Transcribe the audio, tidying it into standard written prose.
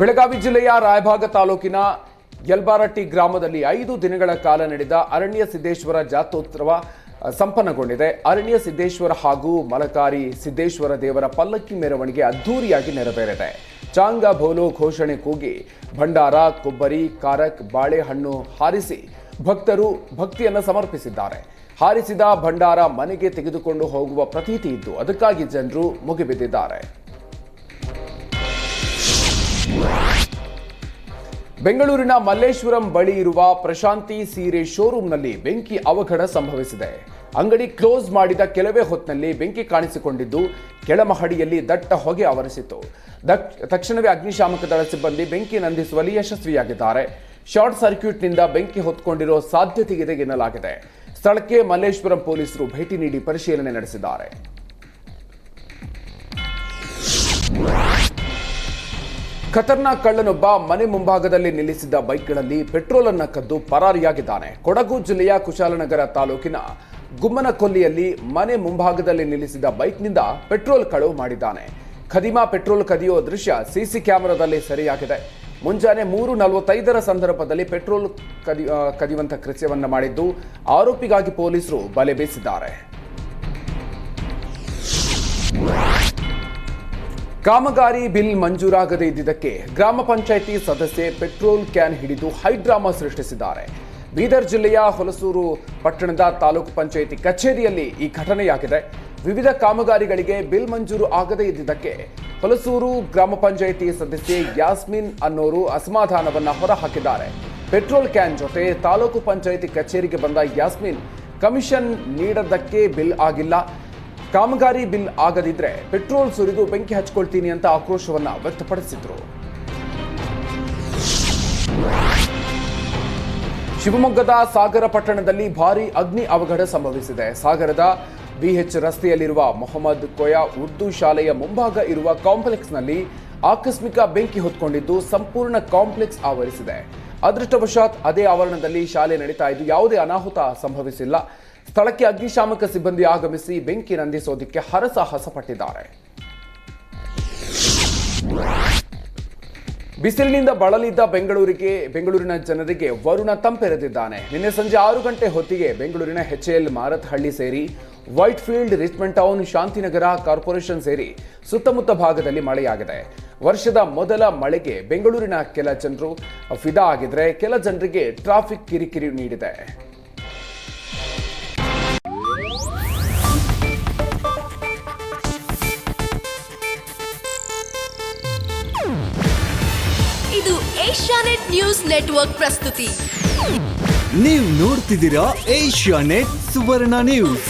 ಬೆಳಗಾವಿ ಜಿಲ್ಲೆಯ ರಾಯಭಾಗ ತಾಲೂಕಿನ ಯಲ್ಬಾರಟ್ಟಿ ಗ್ರಾಮದಲ್ಲಿ 5 ದಿನಗಳ ಕಾಲ ನಡೆದ ಅರಣ್ಯ ಸಿದ್ದೇಶ್ವರ ಜಾತ್ರೋತ್ಸವ ಸಂಪನ್ನಗೊಂಡಿದೆ. ಅರಣ್ಯ ಸಿದ್ದೇಶ್ವರ ಹಾಗೂ ಮಲಕಾರಿ ಸಿದ್ದೇಶ್ವರ ದೇವರ ಪಲ್ಲಕ್ಕಿ ಮೆರವಣಿಗೆ ಅದ್ದೂರಿಯಾಗಿ ನೆರವೇರಿದೆ. ಚಾಂಗ ಬೋಲೋ ಘೋಷಣೆ ಕೂಗಿ ಭಂಡಾರ, ಕೊಬ್ಬರಿ, ಕಾರಕ್, ಬಾಳೆಹಣ್ಣು ಹಾರಿಸಿ ಭಕ್ತರು ಭಕ್ತಿಯನ್ನು ಸಮರ್ಪಿಸಿದ್ದಾರೆ. ಹಾರಿಸಿದ ಭಂಡಾರ ಮನೆಗೆ ತೆಗೆದುಕೊಂಡು ಹೋಗುವ ಪ್ರತೀತಿ ಇದ್ದು ಅದಕ್ಕಾಗಿ ಜನರು ಮುಗಿಬಿದ್ದಿದ್ದಾರೆ. ಬೆಂಗಳೂರಿನ ಮಲ್ಲೇಶ್ವರಂ ಬಳಿ ಇರುವ ಪ್ರಶಾಂತಿ ಸೀರೆ ಶೋರೂಮ್ನಲ್ಲಿ ಬೆಂಕಿ ಅವಘಡ ಸಂಭವಿಸಿದೆ. ಅಂಗಡಿ ಕ್ಲೋಸ್ ಮಾಡಿದ ಕೆಲವೇ ಹೊತ್ತಿನಲ್ಲಿ ಬೆಂಕಿ ಕಾಣಿಸಿಕೊಂಡಿದ್ದು ಕೆಳಮಹಡಿಯಲ್ಲಿ ದಟ್ಟ ಹೊಗೆ ಆವರಿಸಿತು. ತಕ್ಷಣವೇ ಅಗ್ನಿಶಾಮಕ ದಳ ಸಿಬ್ಬಂದಿ ಬೆಂಕಿ ನಂದಿಸುವಲ್ಲಿ ಯಶಸ್ವಿಯಾಗಿದ್ದಾರೆ. ಶಾರ್ಟ್ ಸರ್ಕ್ಯೂಟ್ನಿಂದ ಬೆಂಕಿ ಹೊತ್ತುಕೊಂಡಿರೋ ಸಾಧ್ಯತೆ ಇದೆ ಎನ್ನಲಾಗಿದೆ. ಸ್ಥಳಕ್ಕೆ ಮಲ್ಲೇಶ್ವರಂ ಪೊಲೀಸರು ಭೇಟಿ ನೀಡಿ ಪರಿಶೀಲನೆ ನಡೆಸಿದ್ದಾರೆ. ಖತರ್ನಾಕ್ ಕಳ್ಳನೊಬ್ಬ ಮನೆ ಮುಂಭಾಗದಲ್ಲಿ ನಿಲ್ಲಿಸಿದ್ದ ಬೈಕ್ಗಳಲ್ಲಿ ಪೆಟ್ರೋಲ್ ಅನ್ನು ಕದ್ದು ಪರಾರಿಯಾಗಿದ್ದಾನೆ. ಕೊಡಗು ಜಿಲ್ಲೆಯ ಕುಶಾಲನಗರ ತಾಲೂಕಿನ ಗುಮ್ಮನಕೊಲ್ಲಿಯಲ್ಲಿ ಮನೆ ಮುಂಭಾಗದಲ್ಲಿ ನಿಲ್ಲಿಸಿದ ಬೈಕ್ನಿಂದ ಪೆಟ್ರೋಲ್ ಕಳವು ಮಾಡಿದ್ದಾನೆ. ಖದೀಮಾ ಪೆಟ್ರೋಲ್ ಕದಿಯೋ ದೃಶ್ಯ ಸಿಸಿ ಕ್ಯಾಮೆರಾದಲ್ಲಿ ಸೆರೆಯಾಗಿದೆ. ಮುಂಜಾನೆ 3:45 ಸಂದರ್ಭದಲ್ಲಿ ಪೆಟ್ರೋಲ್ ಕದಿಯುವಂತ ಕೃತ್ಯವನ್ನು ಮಾಡಿದ್ದು ಆರೋಪಿಗಾಗಿ ಪೊಲೀಸರು ಬಲೆ ಬೀಸಿದ್ದಾರೆ. ಕಾಮಗಾರಿ ಬಿಲ್ ಮಂಜೂರಾಗದೇ ಇದ್ದಿದ್ದಕ್ಕೆ ಗ್ರಾಮ ಪಂಚಾಯಿತಿ ಸದಸ್ಯೆ ಪೆಟ್ರೋಲ್ ಕ್ಯಾನ್ ಹಿಡಿದು ಹೈಡ್ರಾಮಾ ಸೃಷ್ಟಿಸಿದ್ದಾರೆ. ಬೀದರ್ ಜಿಲ್ಲೆಯ ಹೊಲಸೂರು ಪಟ್ಟಣದ ತಾಲೂಕು ಪಂಚಾಯಿತಿ ಕಚೇರಿಯಲ್ಲಿ ಈ ಘಟನೆಯಾಗಿದೆ. ವಿವಿಧ ಕಾಮಗಾರಿಗಳಿಗೆ ಬಿಲ್ ಮಂಜೂರು ಆಗದೇ ಇದ್ದಿದ್ದಕ್ಕೆ ಹೊಲಸೂರು ಗ್ರಾಮ ಪಂಚಾಯಿತಿ ಸದಸ್ಯೆ ಯಾಸ್ಮಿನ್ ಅನ್ನೋರು ಅಸಮಾಧಾನವನ್ನ ಹೊರಹಾಕಿದ್ದಾರೆ. ಪೆಟ್ರೋಲ್ ಕ್ಯಾನ್ ಜೊತೆ ತಾಲೂಕು ಪಂಚಾಯಿತಿ ಕಚೇರಿಗೆ ಬಂದ ಯಾಸ್ಮಿನ್ ಕಮಿಷನ್ ನೀಡದಕ್ಕೆ ಬಿಲ್ ಆಗಿಲ್ಲ, ಕಾಮಗಾರಿ ಬಿಲ್ ಆಗದಿದ್ರೆ ಪೆಟ್ರೋಲ್ ಸುರಿದು ಬೆಂಕಿ ಹಚ್ಕೊಳ್ತೀನಿ ಅಂತ ಆಕ್ರೋಶವನ್ನ ವ್ಯಕ್ತಪಡಿಸಿದ್ರು. ಶಿವಮೊಗ್ಗದ ಸಾಗರ ಪಟ್ಟಣದಲ್ಲಿ ಭಾರೀ ಅಗ್ನಿ ಅವಘಡ ಸಂಭವಿಸಿದೆ. ಸಾಗರದ ಬಿಎಚ್ ರಸ್ತೆಯಲ್ಲಿರುವ ಮೊಹಮ್ಮದ್ ಕೋಯಾ ಉರ್ದು ಶಾಲೆಯ ಮುಂಭಾಗ ಇರುವ ಕಾಂಪ್ಲೆಕ್ಸ್ನಲ್ಲಿ ಆಕಸ್ಮಿಕ ಬೆಂಕಿ ಹೊತ್ಕೊಂಡಿದ್ದು ಸಂಪೂರ್ಣ ಕಾಂಪ್ಲೆಕ್ಸ್ ಆವರಿಸಿದೆ. ಅದೃಷ್ಟವಶಾತ್ ಅದೇ ಆವರಣದಲ್ಲಿ ಶಾಲೆ ನಡೀತಾ ಇದ್ದು ಯಾವುದೇ ಅನಾಹುತ ಸಂಭವಿಸಿಲ್ಲ. ಸ್ಥಳಕ್ಕೆ ಅಗ್ನಿಶಾಮಕ ಸಿಬ್ಬಂದಿ ಆಗಮಿಸಿ ಬೆಂಕಿ ನಂದಿಸೋದಕ್ಕೆ ಹರಸಾಹಸ ಪಟ್ಟಿದ್ದಾರೆ. ಬಿಸಿಲಿನಿಂದ ಬಳಲಿದ್ದ ಬೆಂಗಳೂರಿನ ಜನರಿಗೆ ವರುಣ ತಂಪೆರೆದಿದ್ದಾನೆ. ನಿನ್ನೆ ಸಂಜೆ 6 ಗಂಟೆ ಹೊತ್ತಿಗೆ ಬೆಂಗಳೂರಿನ HAL ಮಾರತ್ಹಳ್ಳಿ ಸೇರಿ white field, Richmond town, Shantinagar corporation ಸೇರಿ ಸುತ್ತಮುತ್ತ ಭಾಗದಲ್ಲಿ ಮಳೆಯಾಗಿದೆ. ವರ್ಷದ ಮೊದಲ ಮಳೆಗೆ ಬೆಂಗಳೂರಿನ ಕೆಲ ಜನರು ಫಿದಾ ಆಗಿದ್ರೆ ಕೆಲ ಜನರಿಗೆ ಟ್ರಾಫಿಕ್ ಕಿರಿಕಿರಿ ನೀಡಿದೆ. ಇದು ಏಷ್ಯಾನೆಟ್ ನ್ಯೂಸ್ ನೆಟ್ವರ್ಕ್ ಪ್ರಸ್ತುತಿ. ನೀವು ನೋಡ್ತಿದ್ದೀರಾ ಏಷ್ಯಾನೆಟ್ ಸುವರ್ಣ ನ್ಯೂಸ್.